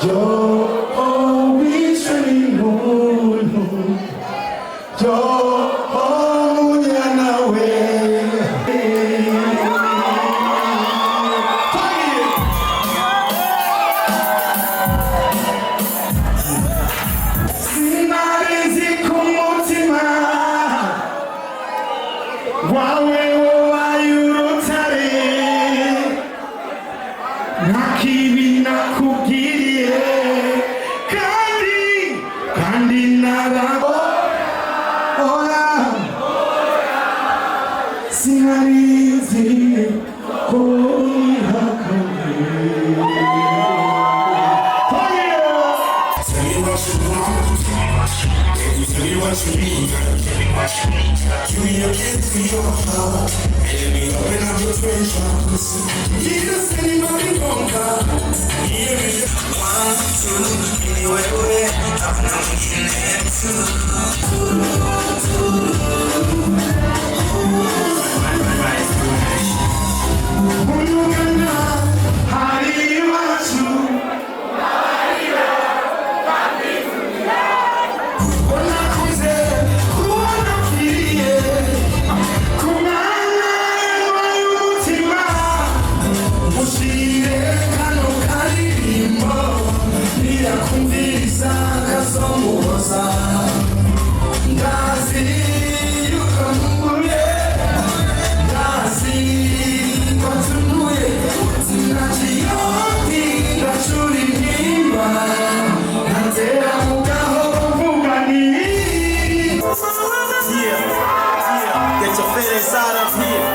Yo wichuni munu Yo munyana we Sinarizi kumutima Wawe wayurutare Nakibi nakugiriye kandi nagabo Oya Sinarizi Tell me what you need. Give me your kids, give me your heart. And let me open up your treasures. Jesus, anybody conquer. Give me your 1, 2, anywhere, I'm not getting there too. Get your fat ass out of here.